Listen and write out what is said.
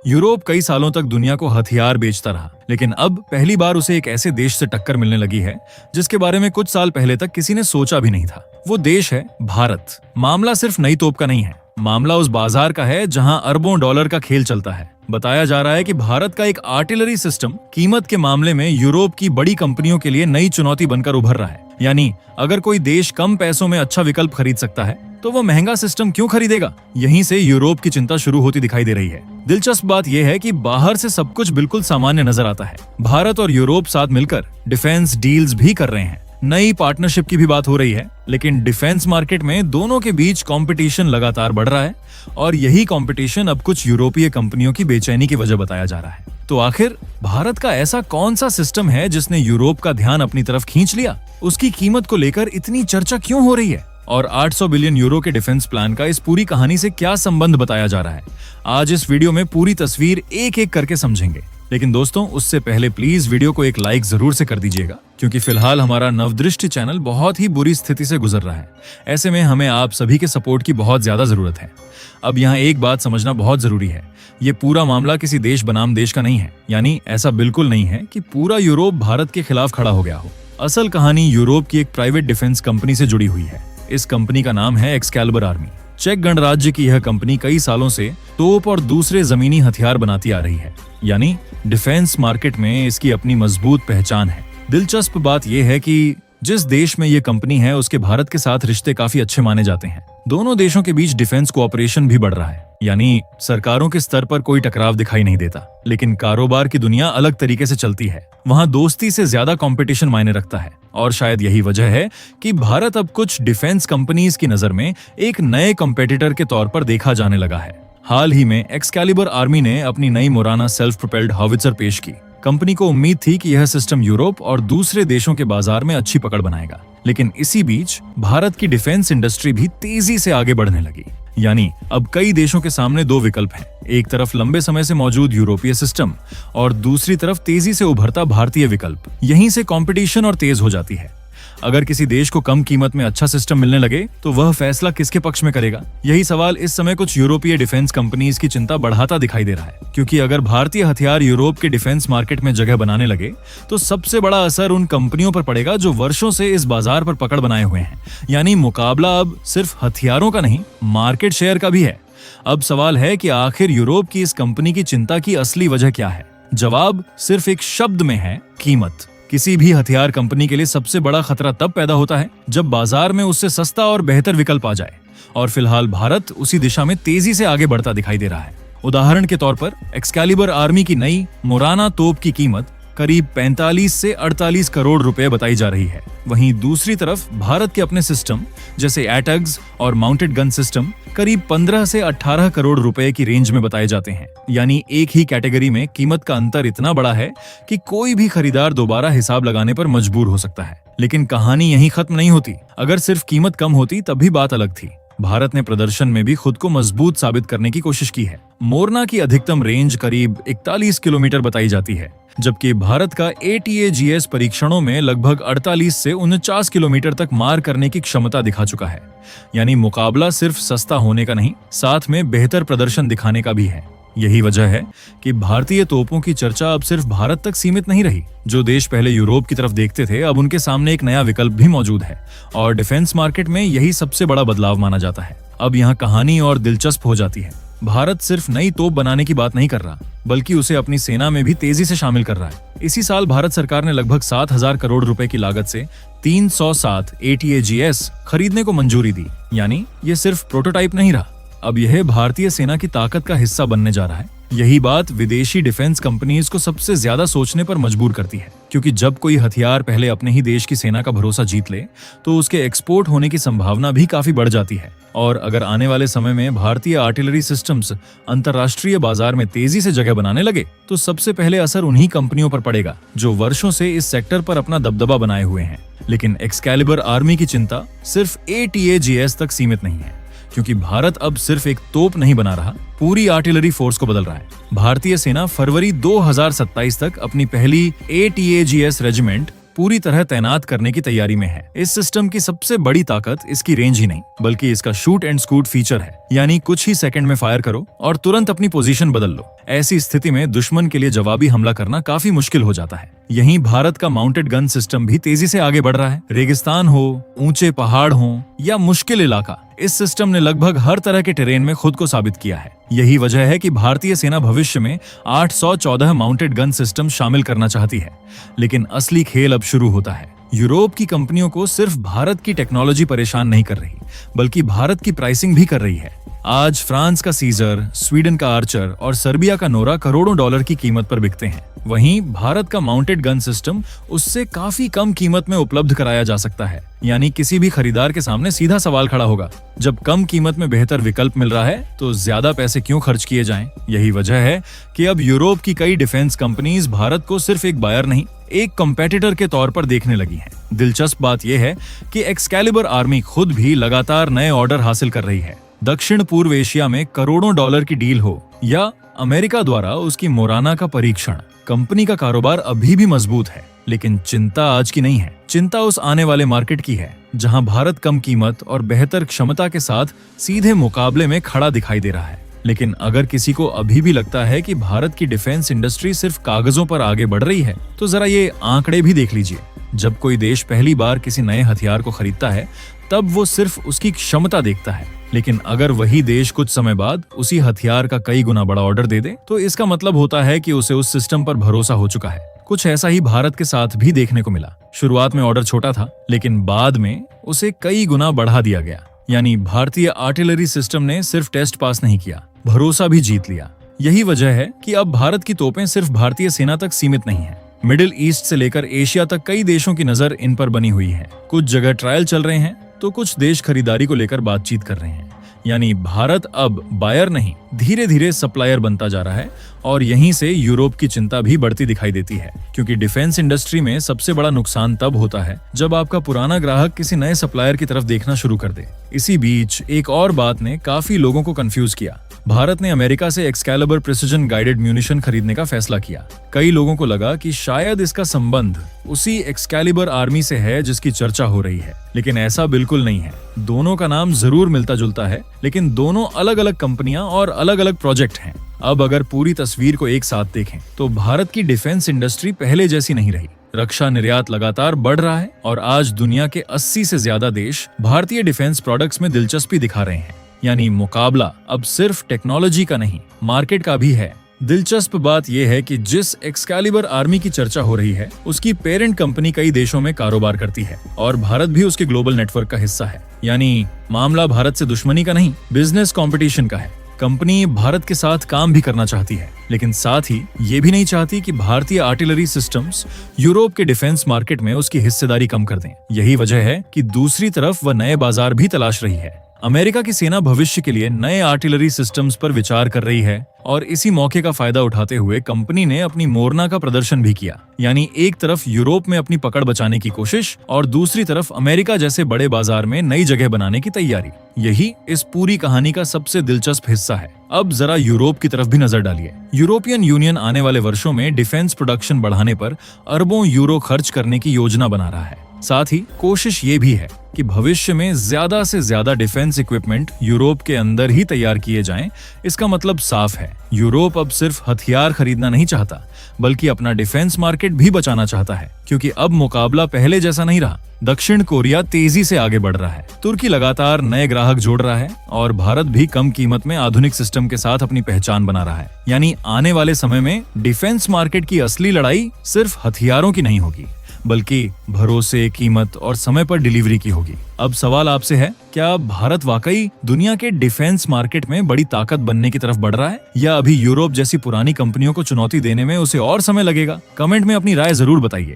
Europe कई सालों तक दुनिया को हथियार बेचता रहा, लेकिन अब पहली बार उसे एक ऐसे देश से टक्कर मिलने लगी है जिसके बारे में कुछ साल पहले तक किसी ने सोचा भी नहीं था। वो देश है भारत। मामला सिर्फ नई तोप का नहीं है, मामला उस बाजार का है जहां अरबों डॉलर का खेल चलता है। बताया जा रहा है कि भारत का एक आर्टिलरी सिस्टम कीमत के मामले में यूरोप की बड़ी कंपनियों के लिए नई चुनौती बनकर उभर रहा है। यानी अगर कोई देश कम पैसों में अच्छा विकल्प खरीद सकता है तो वो महंगा सिस्टम क्यों खरीदेगा? यहीं से यूरोप की चिंता शुरू होती दिखाई दे रही है। दिलचस्प बात यह है कि बाहर से सब कुछ बिल्कुल सामान्य नजर आता है। भारत और यूरोप साथ मिलकर डिफेंस डील्स भी कर रहे हैं, नई पार्टनरशिप की भी बात हो रही है, लेकिन डिफेंस मार्केट में दोनों के बीच कंपटीशन लगातार बढ़ रहा है और यही कंपटीशन अब कुछ यूरोपीय कंपनियों की बेचैनी की वजह बताया जा रहा है। तो आखिर भारत का ऐसा कौन सा सिस्टम है जिसने यूरोप का ध्यान अपनी तरफ खींच लिया? उसकी कीमत को लेकर इतनी चर्चा क्यों हो रही है? और 800 बिलियन यूरो के डिफेंस प्लान का इस पूरी कहानी से क्या संबंध बताया जा रहा है? आज इस वीडियो में पूरी तस्वीर एक एक करके समझेंगे। लेकिन दोस्तों, उससे पहले प्लीज वीडियो को एक लाइक जरूर से कर दीजिएगा, क्योंकि फिलहाल हमारा नवदृष्टि चैनल बहुत ही बुरी स्थिति से गुजर रहा है। ऐसे में हमें आप सभी के सपोर्ट की बहुत ज्यादा जरूरत है। अब यहाँ एक बात समझना बहुत जरूरी है, ये पूरा मामला किसी देश बनाम देश का नहीं है। यानी ऐसा बिल्कुल नहीं है कि पूरा यूरोप भारत के खिलाफ खड़ा हो गया हो। असल कहानी यूरोप की एक प्राइवेट डिफेंस कंपनी से जुड़ी हुई है। इस कंपनी का नाम है एक्सकैलिबर आर्मी। चेक गणराज्य की यह कंपनी कई सालों से तोप और दूसरे जमीनी हथियार बनाती आ रही है। यानी डिफेंस मार्केट में इसकी अपनी मजबूत पहचान है। दिलचस्प बात यह है कि जिस देश में ये कंपनी है उसके भारत के साथ रिश्ते काफी अच्छे माने जाते हैं। दोनों देशों के बीच डिफेंस कोऑपरेशन भी बढ़ रहा है। यानी सरकारों के स्तर पर कोई टकराव दिखाई नहीं देता, लेकिन कारोबार की दुनिया अलग तरीके से चलती है। वहां दोस्ती से ज्यादा कंपटीशन मायने रखता है और शायद यही वजह है कि भारत अब कुछ डिफेंस कंपनीज की नजर में एक नए कंपेटिटर के तौर पर देखा जाने लगा है। हाल ही में एक्सकैलिबर आर्मी ने अपनी नई मोराना सेल्फ प्रोपेल्ड हॉवित्जर पेश की। कंपनी को उम्मीद थी कि यह सिस्टम यूरोप और दूसरे देशों के बाजार में अच्छी पकड़ बनाएगा, लेकिन इसी बीच भारत की डिफेंस इंडस्ट्री भी तेजी से आगे बढ़ने लगी। यानी अब कई देशों के सामने दो विकल्प हैं, एक तरफ लंबे समय से मौजूद यूरोपीय सिस्टम और दूसरी तरफ तेजी से उभरता भारतीय विकल्प। यहीं से कंपटीशन और तेज हो जाती है। अगर किसी देश को कम कीमत में अच्छा सिस्टम मिलने लगे तो वह फैसला किसके पक्ष में करेगा? यही सवाल इस समय कुछ यूरोपीय डिफेंस कंपनीज की चिंता बढ़ाता दिखाई दे रहा है, क्योंकि अगर भारतीय हथियार यूरोप के डिफेंस मार्केट में जगह बनाने लगे तो सबसे बड़ा असर उन कंपनियों पर पड़ेगा जो वर्षों से इस बाजार पर पकड़ बनाए हुए हैं। यानी मुकाबला अब सिर्फ हथियारों का नहीं, मार्केट शेयर का भी है। अब सवाल है कि आखिर यूरोप की इस कंपनी की चिंता की असली वजह क्या है? जवाब सिर्फ एक शब्द में है, कीमत। किसी भी हथियार कंपनी के लिए सबसे बड़ा खतरा तब पैदा होता है जब बाजार में उससे सस्ता और बेहतर विकल्प आ जाए, और फिलहाल भारत उसी दिशा में तेजी से आगे बढ़ता दिखाई दे रहा है। उदाहरण के तौर पर एक्सकैलिबर आर्मी की नई मोराना तोप की कीमत करीब 45 से 48 करोड़ रुपए बताई जा रही है। वहीं दूसरी तरफ भारत के अपने सिस्टम जैसे एटग्स और माउंटेड गन सिस्टम करीब 15 से 18 करोड़ रुपए की रेंज में बताए जाते हैं। यानी एक ही कैटेगरी में कीमत का अंतर इतना बड़ा है कि कोई भी खरीदार दोबारा हिसाब लगाने पर मजबूर हो सकता है। लेकिन कहानी यहीं खत्म नहीं होती। अगर सिर्फ कीमत कम होती तब भी बात अलग थी। भारत ने प्रदर्शन में भी खुद को मजबूत साबित करने की कोशिश की है। मोरना की अधिकतम रेंज करीब 41 किलोमीटर बताई जाती है, जबकि भारत का ATAGS परीक्षणों में लगभग 48 से 49 किलोमीटर तक मार करने की क्षमता दिखा चुका है। यानी मुकाबला सिर्फ सस्ता होने का नहीं, साथ में बेहतर प्रदर्शन दिखाने का भी है। यही वजह है कि भारतीय तोपों की चर्चा अब सिर्फ भारत तक सीमित नहीं रही। जो देश पहले यूरोप की तरफ देखते थे, अब उनके सामने एक नया विकल्प भी मौजूद है, और डिफेंस मार्केट में यही सबसे बड़ा बदलाव माना जाता है। अब यहाँ कहानी और दिलचस्प हो जाती है। भारत सिर्फ नई तोप बनाने की बात नहीं कर रहा, बल्कि उसे अपनी सेना में भी तेजी से शामिल कर रहा है। इसी साल भारत सरकार ने लगभग 7,000 करोड़ रुपए की लागत से 307 ATAGS खरीदने को मंजूरी दी। यानी ये सिर्फ प्रोटोटाइप नहीं रहा, अब यह भारतीय सेना की ताकत का हिस्सा बनने जा रहा है। यही बात विदेशी डिफेंस कंपनीज को सबसे ज्यादा सोचने पर मजबूर करती है, क्योंकि जब कोई हथियार पहले अपने ही देश की सेना का भरोसा जीत ले तो उसके एक्सपोर्ट होने की संभावना भी काफी बढ़ जाती है। और अगर आने वाले समय में भारतीय आर्टिलरी सिस्टम्स अंतर्राष्ट्रीय बाजार में तेजी से जगह बनाने लगे तो सबसे पहले असर उन्हीं कंपनियों पर पड़ेगा जो वर्षों से इस सेक्टर पर अपना दबदबा बनाए हुए हैं। लेकिन एक्सकैलिबर आर्मी की चिंता सिर्फ ATAGS तक सीमित नहीं है, क्योंकि भारत अब सिर्फ एक तोप नहीं बना रहा, पूरी आर्टिलरी फोर्स को बदल रहा है। भारतीय सेना फरवरी 2027 तक अपनी पहली ATAGS रेजिमेंट पूरी तरह तैनात करने की तैयारी में है। इस सिस्टम की सबसे बड़ी ताकत इसकी रेंज ही नहीं, बल्कि इसका शूट एंड स्कूट फीचर है, यानी कुछ ही सेकंड में फायर करो और तुरंत अपनी पोजीशन बदल लो। ऐसी स्थिति में दुश्मन के लिए जवाबी हमला करना काफी मुश्किल हो जाता है। यहीं भारत का माउंटेड गन सिस्टम भी तेजी से आगे बढ़ रहा है। रेगिस्तान हो, ऊंचे पहाड़ हो या मुश्किल इलाका, इस सिस्टम ने लगभग हर तरह के टेरेन में खुद को साबित किया है। यही वजह है कि भारतीय सेना भविष्य में 814 माउंटेड गन सिस्टम शामिल करना चाहती है। लेकिन असली खेल अब शुरू होता है। यूरोप की कंपनियों को सिर्फ भारत की टेक्नोलॉजी परेशान नहीं कर रही, बल्कि भारत की प्राइसिंग भी कर रही है। आज फ्रांस का सीजर, स्वीडन का आर्चर और सर्बिया का नोरा करोड़ों डॉलर की कीमत पर बिकते हैं। वहीं भारत का माउंटेड गन सिस्टम उससे काफी कम कीमत में उपलब्ध कराया जा सकता है। यानी किसी भी खरीदार के सामने सीधा सवाल खड़ा होगा, जब कम कीमत में बेहतर विकल्प मिल रहा है तो ज्यादा पैसे क्यों खर्च किए जाएं? यही वजह है कि अब यूरोप की कई डिफेंस कंपनीज भारत को सिर्फ एक बायर नहीं, एक कंपेटिटर के तौर पर देखने लगी हैं। दिलचस्प बात यह है कि एक्सकैलिबर आर्मी खुद भी लगातार नए ऑर्डर हासिल कर रही है। दक्षिण पूर्व एशिया में करोड़ों डॉलर की डील हो या अमेरिका द्वारा उसकी मोराना का परीक्षण, कंपनी का कारोबार अभी भी मजबूत है। लेकिन चिंता आज की नहीं है, चिंता उस आने वाले मार्केट की है जहां भारत कम कीमत और बेहतर क्षमता के साथ सीधे मुकाबले में खड़ा दिखाई दे रहा है। लेकिन अगर किसी को अभी भी लगता है कि भारत की डिफेंस इंडस्ट्री सिर्फ कागजों पर आगे बढ़ रही है, तो जरा ये आंकड़े भी देख लीजिए। जब कोई देश पहली बार किसी नए हथियार को खरीदता है, तब वो सिर्फ उसकी क्षमता देखता है। लेकिन अगर वही देश कुछ समय बाद उसी हथियार का कई गुना बड़ा ऑर्डर दे दे, तो इसका मतलब होता है कि उसे उस सिस्टम पर भरोसा हो चुका है। कुछ ऐसा ही भारत के साथ भी देखने को मिला। शुरुआत में ऑर्डर छोटा था, लेकिन बाद में उसे कई गुना बढ़ा दिया गया। यानी भारतीय आर्टिलरी सिस्टम ने सिर्फ टेस्ट पास नहीं किया, भरोसा भी जीत लिया। यही वजह है कि अब भारत की तोपें सिर्फ भारतीय सेना तक सीमित नहीं है। मिडिल ईस्ट से लेकर एशिया तक कई देशों की नजर इन पर बनी हुई है। कुछ जगह ट्रायल चल रहे हैं, तो कुछ देश खरीदारी को लेकर बातचीत कर रहे हैं। यानी भारत अब बायर नहीं, धीरे धीरे सप्लायर बनता जा रहा है। और यहीं से यूरोप की चिंता भी बढ़ती दिखाई देती है, क्योंकि डिफेंस इंडस्ट्री में सबसे बड़ा नुकसान तब होता है जब आपका पुराना ग्राहक किसी नए सप्लायर की तरफ देखना शुरू कर दे। इसी बीच एक और बात ने काफी लोगों को कंफ्यूज किया। भारत ने अमेरिका से एक्सकैलिबर प्रिसिजन गाइडेड म्यूनिशन खरीदने का फैसला किया। कई लोगों को लगा कि शायद इसका संबंध उसी एक्सकैलिबर आर्मी से है जिसकी चर्चा हो रही है, लेकिन ऐसा बिल्कुल नहीं है। दोनों का नाम जरूर मिलता जुलता है, लेकिन दोनों अलग अलग कंपनियां और अलग अलग प्रोजेक्ट हैं। अब अगर पूरी तस्वीर को एक साथ देखें, तो भारत की डिफेंस इंडस्ट्री पहले जैसी नहीं रही। रक्षा निर्यात लगातार बढ़ रहा है और आज दुनिया के 80 से ज्यादा देश भारतीय डिफेंस प्रोडक्ट्स में दिलचस्पी दिखा रहे हैं। यानी मुकाबला अब सिर्फ टेक्नोलॉजी का नहीं, मार्केट का भी है। दिलचस्प बात यह है कि जिस एक्सकैलिबर आर्मी की चर्चा हो रही है, उसकी पेरेंट कंपनी कई देशों में कारोबार करती है और भारत भी उसके ग्लोबल नेटवर्क का हिस्सा है। यानी मामला भारत से दुश्मनी का नहीं, बिजनेस कंपटीशन का है। कंपनी भारत के साथ काम भी करना चाहती है, लेकिन साथ ही ये भी नहीं चाहती कि भारतीय आर्टिलरी सिस्टम्स यूरोप के डिफेंस मार्केट में उसकी हिस्सेदारी कम कर दें। यही वजह है कि दूसरी तरफ वह नए बाजार भी तलाश रही है। अमेरिका की सेना भविष्य के लिए नए आर्टिलरी सिस्टम्स पर विचार कर रही है और इसी मौके का फायदा उठाते हुए कंपनी ने अपनी मोरना का प्रदर्शन भी किया। यानी एक तरफ यूरोप में अपनी पकड़ बचाने की कोशिश और दूसरी तरफ अमेरिका जैसे बड़े बाजार में नई जगह बनाने की तैयारी। यही इस पूरी कहानी का सबसे दिलचस्प हिस्सा है। अब जरा यूरोप की तरफ भी नजर डालिए। यूरोपियन यूनियन आने वाले वर्षों में डिफेंस प्रोडक्शन बढ़ाने पर अरबों यूरो खर्च करने की योजना बना रहा है। साथ ही कोशिश ये भी है कि भविष्य में ज्यादा से ज्यादा डिफेंस इक्विपमेंट यूरोप के अंदर ही तैयार किए जाएं। इसका मतलब साफ है, यूरोप अब सिर्फ हथियार खरीदना नहीं चाहता, बल्कि अपना डिफेंस मार्केट भी बचाना चाहता है। क्योंकि अब मुकाबला पहले जैसा नहीं रहा। दक्षिण कोरिया तेजी से आगे बढ़ रहा है, तुर्की लगातार नए ग्राहक जोड़ रहा है और भारत भी कम कीमत में आधुनिक सिस्टम के साथ अपनी पहचान बना रहा है। यानी आने वाले समय में डिफेंस मार्केट की असली लड़ाई सिर्फ हथियारों की नहीं होगी, बल्कि भरोसे, कीमत और समय पर डिलीवरी की होगी। अब सवाल आपसे है, क्या भारत वाकई दुनिया के डिफेंस मार्केट में बड़ी ताकत बनने की तरफ बढ़ रहा है, या अभी यूरोप जैसी पुरानी कंपनियों को चुनौती देने में उसे और समय लगेगा? कमेंट में अपनी राय जरूर बताइए।